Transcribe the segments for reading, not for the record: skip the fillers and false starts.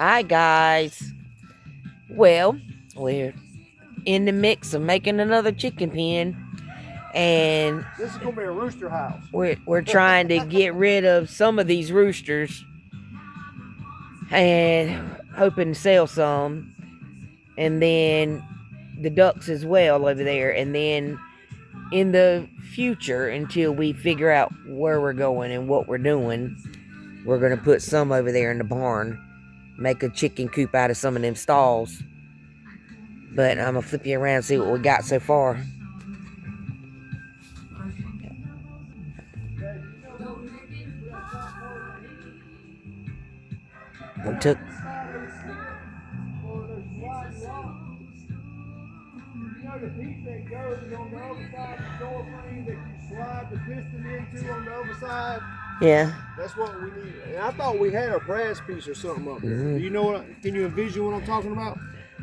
Hi guys. Well, we're in the mix of making another chicken pen, and This is gonna be a rooster house. we're trying to get rid of some of these roosters and hoping to sell some, and then the ducks as well over there, and then in the future, until we figure out where we're going and what we're doing, we're gonna put some over there in the barn, make a chicken coop out of some of them stalls. But I'm gonna flip you around and see what we got so far. We took The piece that goes on the other side of the door frame that you slide the piston into on the other side. Yeah. That's what we need. And I thought we had a brass piece or something up there. Do you know what? Can you envision what I'm talking about?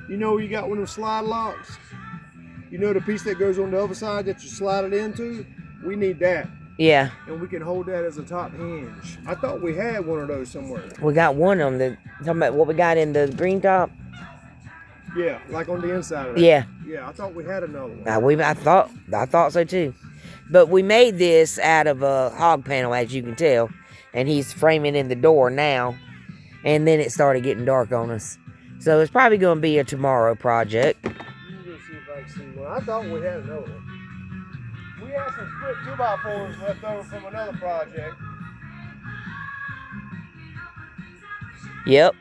You know where you got one of those slide locks? You know the piece that goes on the other side that you slide it into? We need that. Yeah. And we can hold that as a top hinge. I thought we had one of those somewhere. We got one of them. Talking about what we got in the green top? Yeah, like on the inside of that. Yeah. Yeah, I thought we had another one. I thought so too. But we made this out of a hog panel, as you can tell. And he's framing in the door now. And then it started getting dark on us. So it's probably going to be a tomorrow project. Let me go see if I can see one. I thought we had another one. We had some split 2x4s left over from another project. Yep.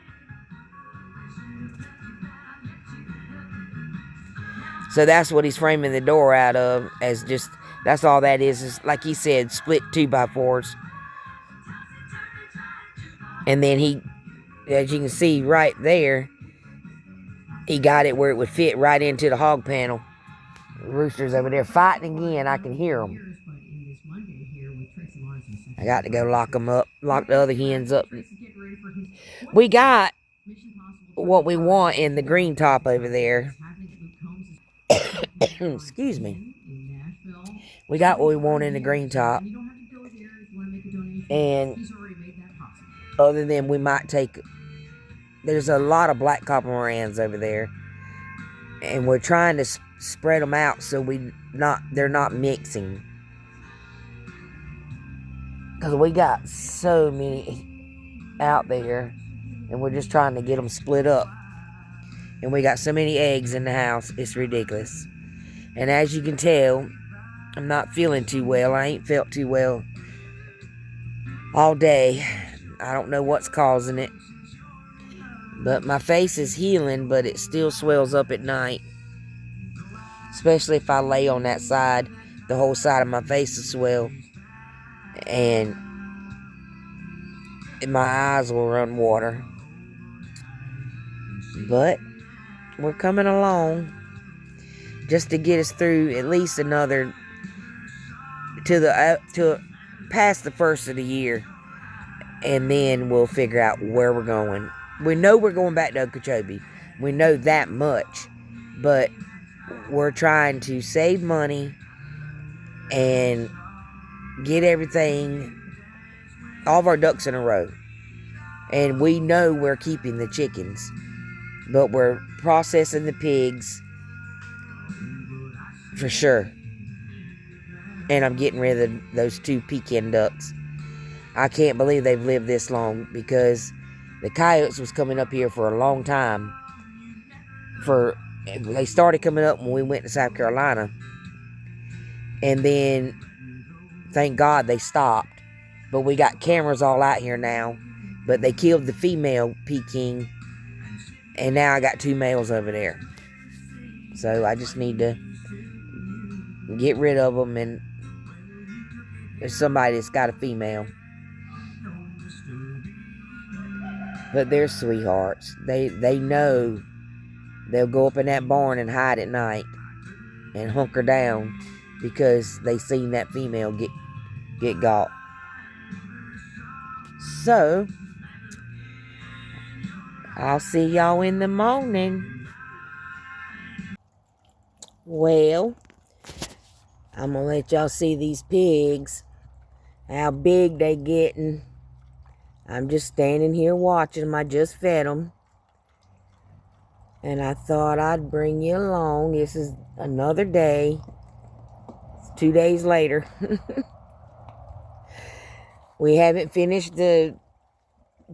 So that's what he's framing the door out of, as just, that's all that is like he said, split 2x4s. And then he, as you can see right there, he got it where it would fit right into the hog panel. The roosters over there fighting again. I can hear them. I got to go lock them up, lock the other hens up. We got what we want in the green top over there. Excuse me. We got what we want in the green top. And other than we might take, there's a lot of black copper morans over there. And we're trying to spread them out so they're not mixing. Because we got so many out there. And we're just trying to get them split up. And we got so many eggs in the house. It's ridiculous. And as you can tell, I'm not feeling too well. I ain't felt too well all day. I don't know what's causing it. But my face is healing, but it still swells up at night. Especially if I lay on that side. The whole side of my face will swell. And my eyes will run water. But we're coming along. Just to get us through at least another to past the first of the year, and then we'll figure out where we're going. We know we're going back to Okeechobee. We know that much, but we're trying to save money and get everything, all of our ducks in a row. And we know we're keeping the chickens, but we're processing the pigs for sure. And I'm getting rid of those 2 Pekin ducks. I can't believe they've lived this long, because the coyotes was coming up here for a long time. They started coming up when we went to South Carolina. And then, thank God, they stopped. But we got cameras all out here now. But they killed the female Peking. And now I got 2 males over there. So I just need to get rid of them, and there's somebody that's got a female. But they're sweethearts. They know they'll go up in that barn and hide at night and hunker down because they seen that female get got. So I'll see y'all in the morning. Well, I'm gonna let y'all see these pigs, how big they getting. I'm just standing here watching them. I just fed them. And I thought I'd bring you along. This is another day. It's 2 days later. We haven't finished the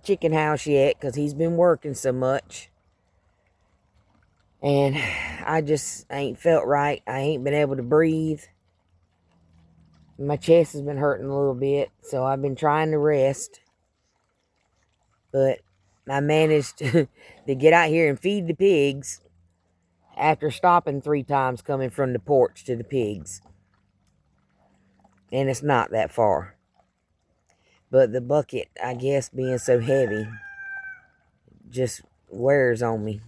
chicken house yet because he's been working so much. And I just ain't felt right. I ain't been able to breathe. My chest has been hurting a little bit, so I've been trying to rest. But I managed to get out here and feed the pigs after stopping 3 times coming from the porch to the pigs. And it's not that far. But the bucket, I guess, being so heavy, just wears on me.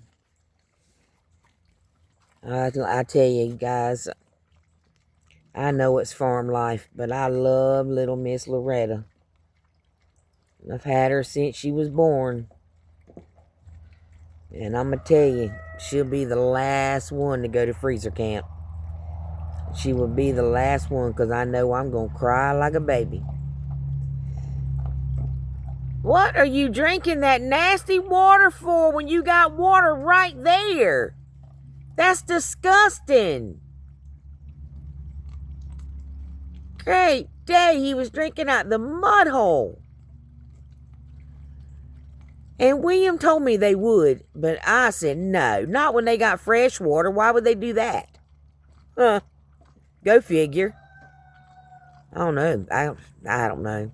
I tell you guys, I know it's farm life, but I love little Miss Loretta. I've had her since she was born. And I'm going to tell you, she'll be the last one to go to freezer camp. She will be the last one because I know I'm going to cry like a baby. What are you drinking that nasty water for when you got water right there? That's disgusting. Great day, he was drinking out the mud hole. And William told me they would, but I said no, not when they got fresh water. Why would they do that? Huh. Go figure. I don't know. I don't know.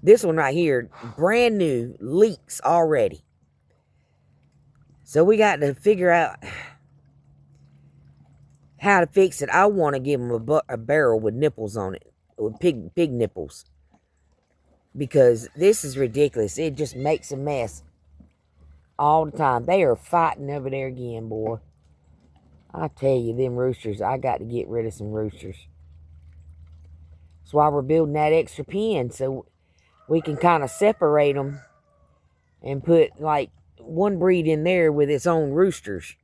This one right here, brand new, leaks already. So we got to figure out how to fix it. I want to give them a barrel with nipples on it, with pig nipples. Because this is ridiculous. It just makes a mess all the time. They are fighting over there again, boy. I tell you, them roosters, I got to get rid of some roosters. That's why we're building that extra pen, so we can kind of separate them and put like one breed in there with its own roosters.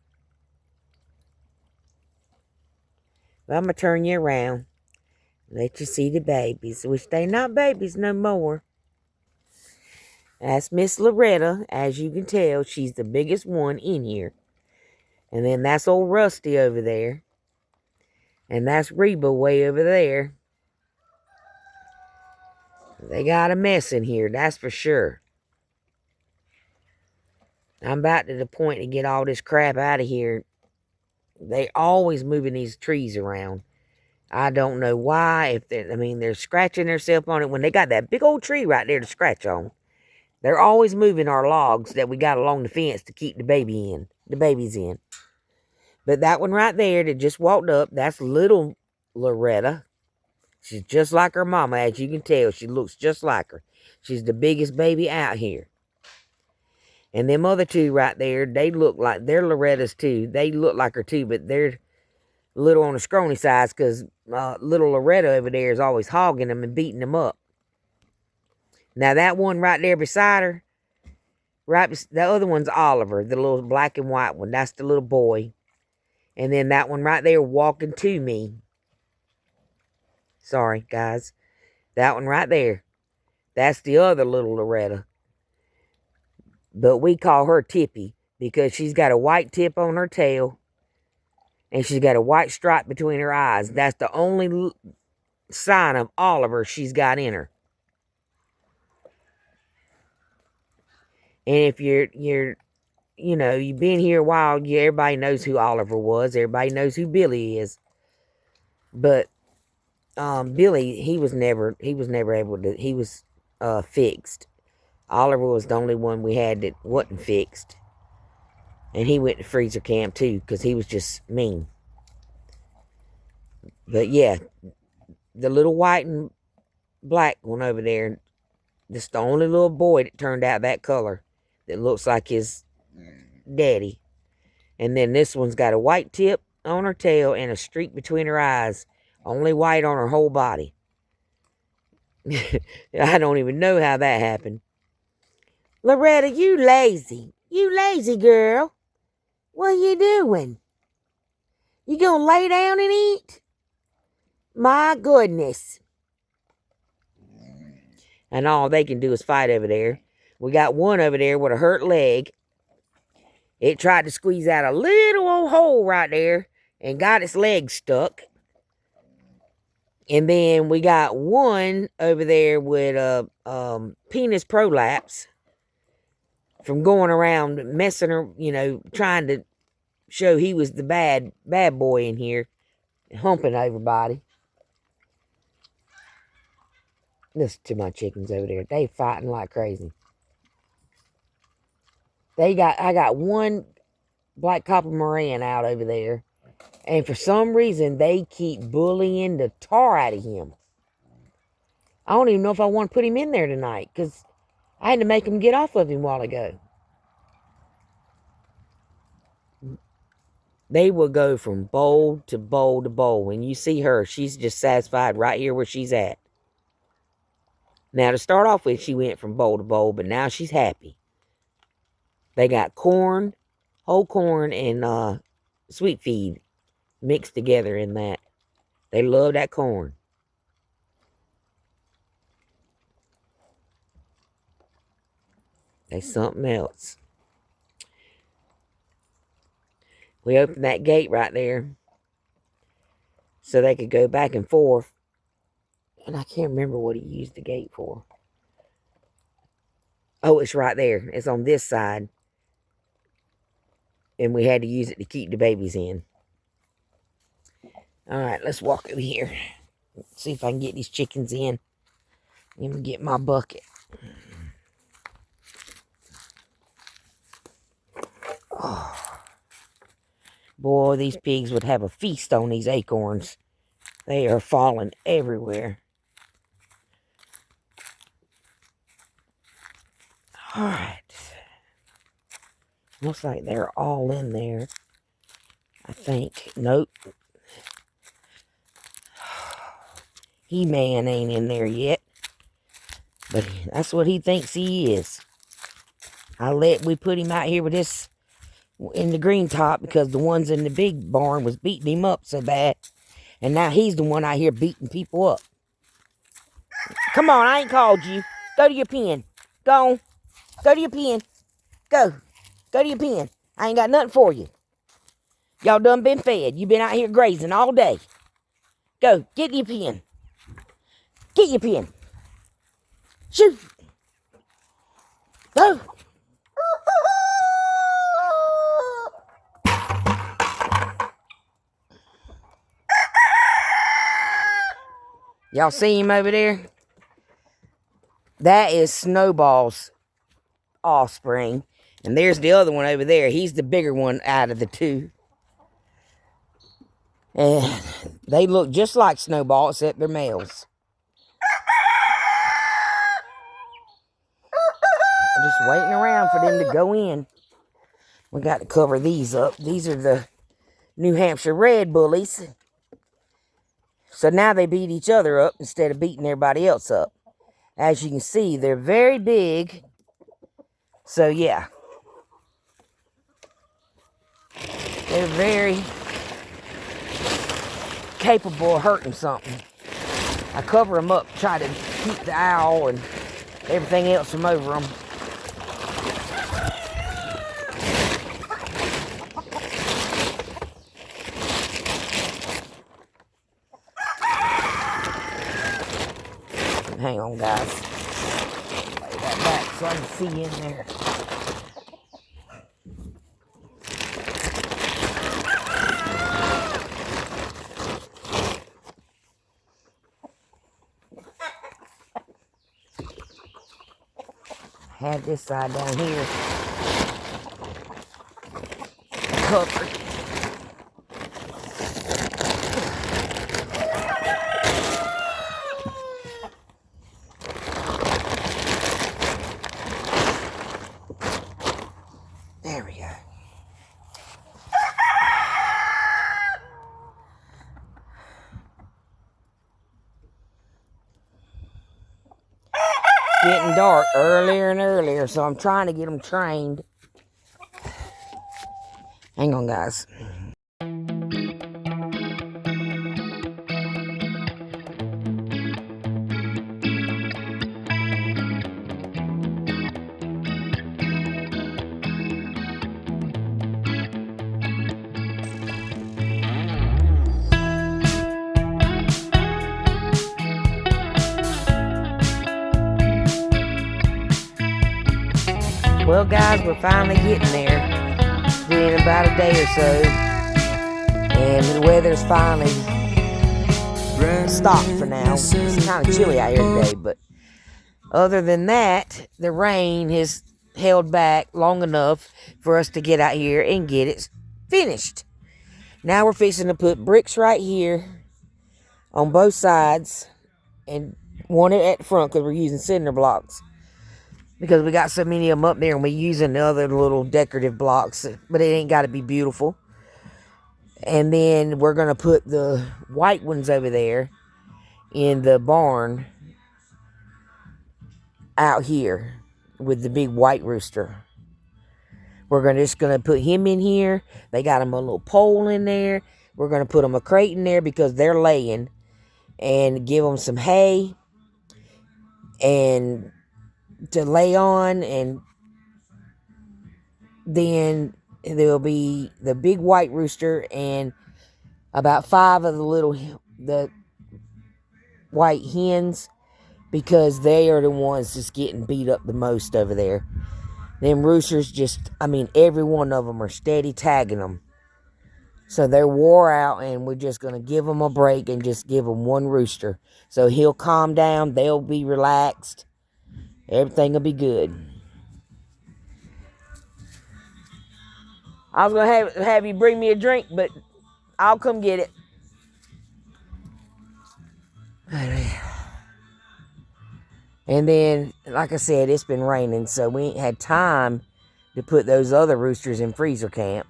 But I'm going to turn you around. Let you see the babies, which they not babies no more. That's Miss Loretta. As you can tell, she's the biggest one in here. And then that's old Rusty over there. And that's Reba way over there. They got a mess in here, that's for sure. I'm about to the point to get all this crap out of here. They always moving these trees around. I don't know why. They're scratching themselves on it when they got that big old tree right there to scratch on. They're always moving our logs that we got along the fence to keep the babies in. But that one right there that just walked up, that's little Loretta. She's just like her mama, as you can tell. She looks just like her. She's the biggest baby out here. And them other two right there, they look like they're Loretta's too. They look like her too, but they're a little on the scrawny size because little Loretta over there is always hogging them and beating them up. Now that one right there beside her, the other one's Oliver, the little black and white one. That's the little boy. And then that one right there walking to me. Sorry, guys. That one right there. That's the other little Loretta. But we call her Tippy because she's got a white tip on her tail. And she's got a white stripe between her eyes. That's the only sign of Oliver she's got in her. And if you've been here a while, everybody knows who Oliver was. Everybody knows who Billy is. But Billy, he was never able to, he was fixed. Oliver was the only one we had that wasn't fixed. And he went to freezer camp too, because he was just mean. But yeah, the little white and black one over there, just the only little boy that turned out that color that looks like his daddy. And then this one's got a white tip on her tail and a streak between her eyes. Only white on her whole body. I don't even know how that happened. Loretta, you lazy. You lazy girl. What are you doing? You gonna lay down and eat? My goodness. And all they can do is fight over there. We got one over there with a hurt leg. It tried to squeeze out a little old hole right there and got its legs stuck. And then we got one over there with a penis prolapse from going around messing her, trying to show he was the bad boy in here, humping everybody. Listen to my chickens over there. They fighting like crazy. I got one black copper Moran out over there. And for some reason, they keep bullying the tar out of him. I don't even know if I want to put him in there tonight, because I had to make him get off of him a while ago. They will go from bowl to bowl to bowl. When you see her, she's just satisfied right here where she's at. Now, to start off with, she went from bowl to bowl, but now she's happy. They got corn, whole corn, and sweet feed mixed together in that. They love that corn. They something else. We opened that gate right there so they could go back and forth. And I can't remember what he used the gate for. Oh, it's right there. It's on this side. And we had to use it to keep the babies in. All right, let's walk over here. See if I can get these chickens in. Let me get my bucket. Oh. Boy, these pigs would have a feast on these acorns. They are falling everywhere. All right. Looks like they're all in there. I think. Nope. He-Man ain't in there yet. But that's what he thinks he is. We put him out here with this in the green top because the ones in the big barn was beating him up so bad. And now he's the one out here beating people up. Come on, I ain't called you. Go to your pen. Go on. Go to your pen. Go. Go to your pen. I ain't got nothing for you. Y'all done been fed. You been out here grazing all day. Go. Get your pen. Get your pen. Shoot. Go. Y'all see him over there? That is Snowball's offspring. And there's the other one over there. He's the bigger one out of the two. And they look just like Snowball, except they're males. I'm just waiting around for them to go in. We got to cover these up. These are the New Hampshire Red Bullies. So now they beat each other up instead of beating everybody else up. As you can see, they're very big. So yeah. They're very capable of hurting something. I cover them up, try to keep the owl and everything else from over them. Hang on, guys. Lay that back so I can see in there. Had this side down here covered. There we go. Getting dark earlier and earlier, so I'm trying to get them trained. Hang on, guys. Well, guys, we're finally getting there. It's been about a day or so. And the weather's finally stopped for now. It's kind of chilly out here today, but other than that, the rain has held back long enough for us to get out here and get it finished. Now we're fixing to put bricks right here on both sides and one at the front because we're using cinder blocks. Because we got so many of them up there and we're using the other little decorative blocks, but it ain't got to be beautiful. And then we're going to put the white ones over there in the barn out here with the big white rooster. We're just going to put him in here. They got him a little pole in there. We're going to put him a crate in there because they're laying, and give them some hay and to lay on. And then there'll be the big white rooster and about 5 of the white hens, because they are the ones that's getting beat up the most over there. Them roosters every one of them are steady tagging them. So they're wore out, and we're just going to give them a break and just give them one rooster. So he'll calm down, they'll be relaxed, everything will be good. I was going to have you bring me a drink, but I'll come get it. And then, like I said, it's been raining, so we ain't had time to put those other roosters in freezer camp.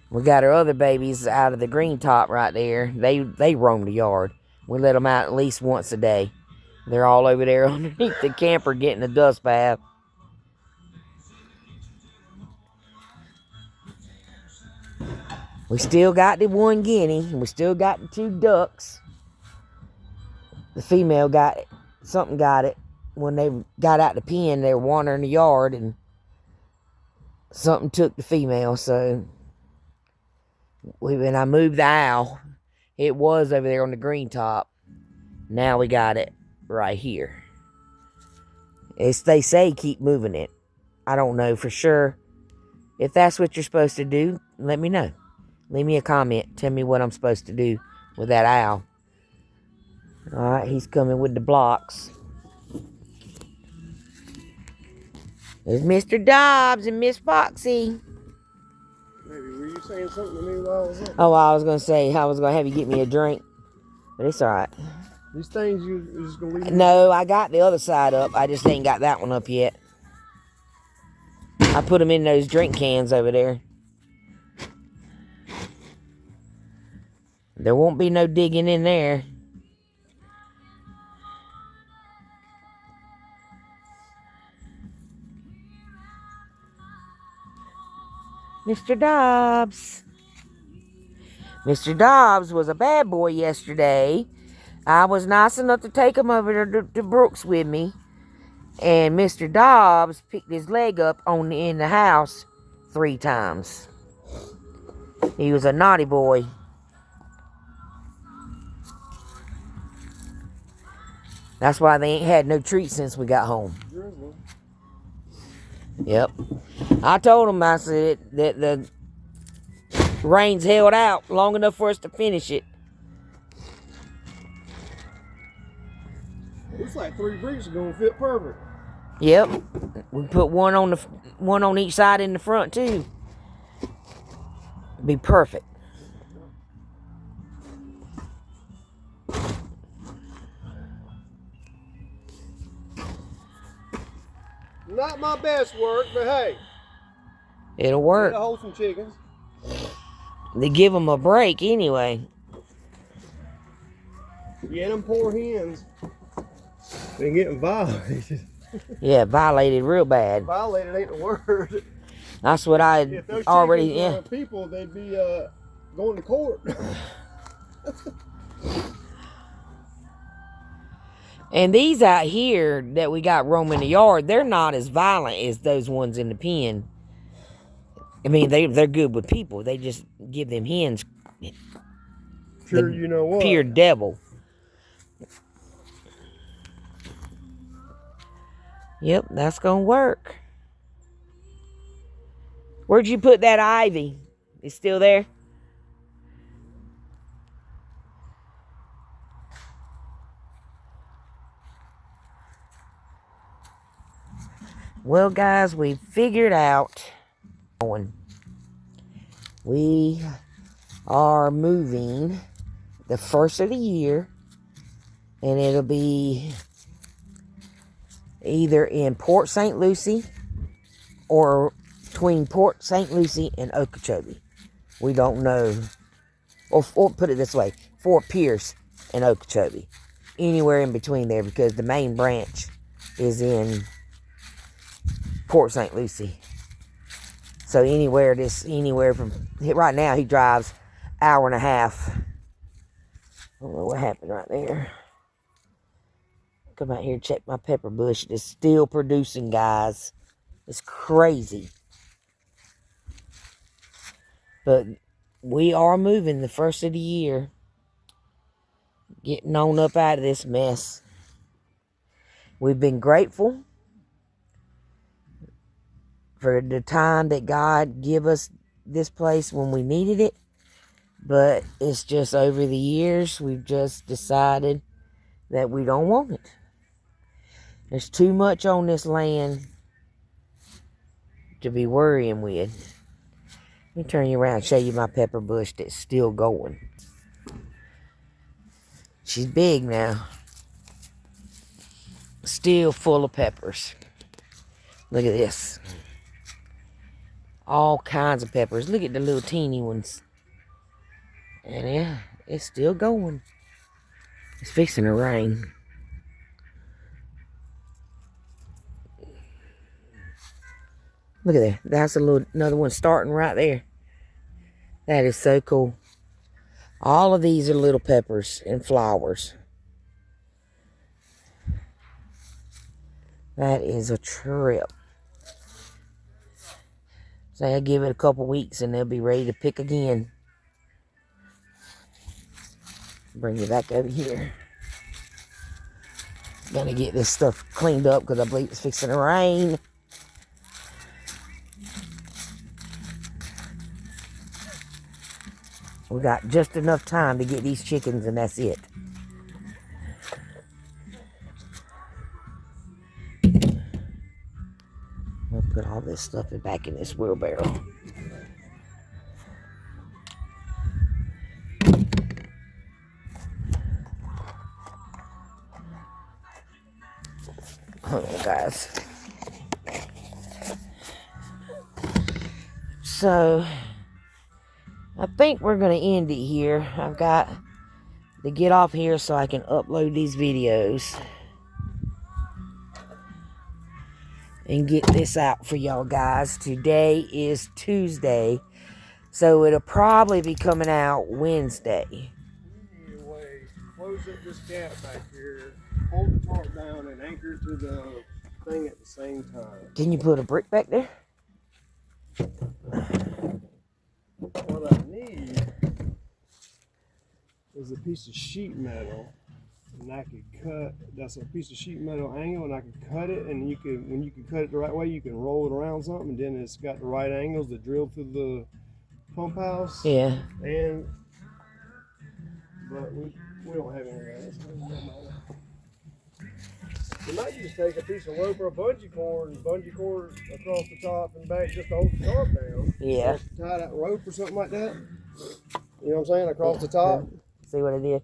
We got our other babies out of the green top right there. They roam the yard. We let them out at least once a day. They're all over there underneath the camper getting a dust bath. We still got the 1 guinea, and we still got the 2 ducks. The female got it. Something got it. When they got out the pen, they were wandering the yard, and something took the female. So when I moved the owl, it was over there on the green top. Now we got it right here. They say keep moving it. I don't know for sure. If that's what you're supposed to do, let me know. Leave me a comment. Tell me what I'm supposed to do with that owl. Alright, he's coming with the blocks. There's Mr. Dobbs and Miss Foxy. Maybe, were you saying something to me while I was up? Oh, I was going to say I was going to have you get me a drink. But it's alright. These things you're just going to leave? No, I got the other side up. I just ain't got that one up yet. I put them in those drink cans over there. There won't be no digging in there. Mr. Dobbs. Mr. Dobbs was a bad boy yesterday. I was nice enough to take him over to Brooks with me. And Mr. Dobbs picked his leg up in the house 3 times. He was a naughty boy. That's why they ain't had no treats since we got home. Yep. I told him, I said, that the rain's held out long enough for us to finish it. Looks like 3 bricks are going to fit perfect. Yep. We put one on each side in the front, too. Be perfect. Not my best work, but hey. It'll work. Gotta hold some chickens. They give them a break anyway. Yeah, them poor hens. They getting violated. Yeah, violated real bad. Violated ain't the word. That's what I if those already. Yeah. People, they'd be going to court. And these out here that we got roaming the yard, they're not as violent as those ones in the pen. I mean, they're good with people. They just give them hens. Sure, you know what? Pure devil. Yep, that's gonna work. Where'd you put that ivy? It's still there? Well, guys, we figured out. We are moving the first of the year, and it'll be either in Port St. Lucie or between Port St. Lucie and Okeechobee. We don't know. Or put it this way, Fort Pierce and Okeechobee. Anywhere in between there, because the main branch is in Port St. Lucie. So anywhere from, right now he drives hour and a half. I don't know what happened right there. Come out here and check my pepper bush. It's still producing, guys. It's crazy. But we are moving the first of the year. Getting on up out of this mess. We've been grateful for the time that God give us this place when we needed it. But it's just over the years, we've just decided that we don't want it. There's too much on this land to be worrying with. Let me turn you around and show you my pepper bush that's still going. She's big now. Still full of peppers. Look at this. All kinds of peppers. Look at the little teeny ones. And yeah, it's still going. It's fixing to rain. Look at that. That's another one starting right there. That is so cool. All of these are little peppers and flowers. That is a trip. So I'll give it a couple weeks and they'll be ready to pick again. Bring it back over here. Gonna get this stuff cleaned up because I believe it's fixing to rain. We got just enough time to get these chickens and that's it. We'll put all this stuff back in this wheelbarrow. Hold on, guys. So, I think we're going to end it here. I've got to get off here so I can upload these videos and get this out for y'all guys. Today is Tuesday, so it'll probably be coming out Wednesday. Anyway, close up this gap back here, hold the tarp down, and anchor it to the thing at the same time. Can you put a brick back there? What I need is a piece of sheet metal, and I could cut. That's a piece of sheet metal angle, and I could cut it. And you can, when you can cut it the right way, you can roll it around something, and then it's got the right angles to drill through the pump house. Yeah. But we don't have any of that. You might just take a piece of rope or a bungee cord and bungee cord across the top and back just to hold the tarp down. Yeah. Tie that rope or something like that. You know what I'm saying? Across the top. See what I did?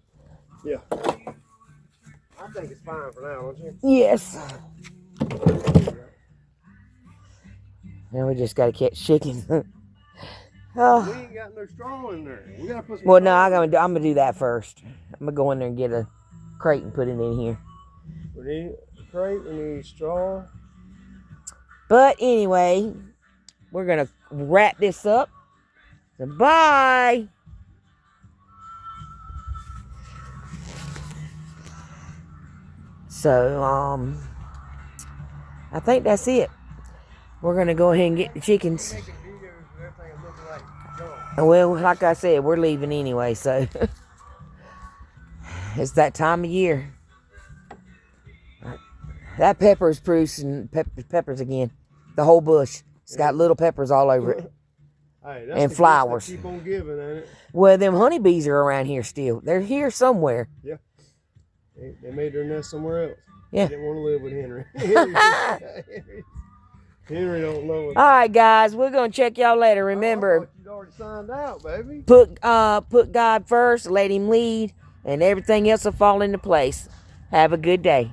Yeah. I think it's fine for now, don't you? Yes. Now we just gotta catch chickens. Oh. We ain't got no straw in there. We gotta put some. Well, no, I'm gonna do that first. I'm gonna go in there and get a crate and put it in here. We need a crate. We need straw. But anyway, we're gonna wrap this up. So bye. So I think that's it. We're gonna go ahead and get the chickens. Well, like I said, we're leaving anyway, so it's that time of year. That pepper is producing peppers again. The whole bush It's got little peppers all over it. Hey, that's And the gift flowers. that keep on giving, ain't it? Well, them honeybees are around here still. They're here somewhere. They made their nest somewhere else. Yeah. They didn't want to live with Henry. Henry don't know it. All right, guys, we're gonna check y'all later. I Remember, thought you'd already signed out, baby. put God first, let Him lead, and everything else will fall into place. Have a good day.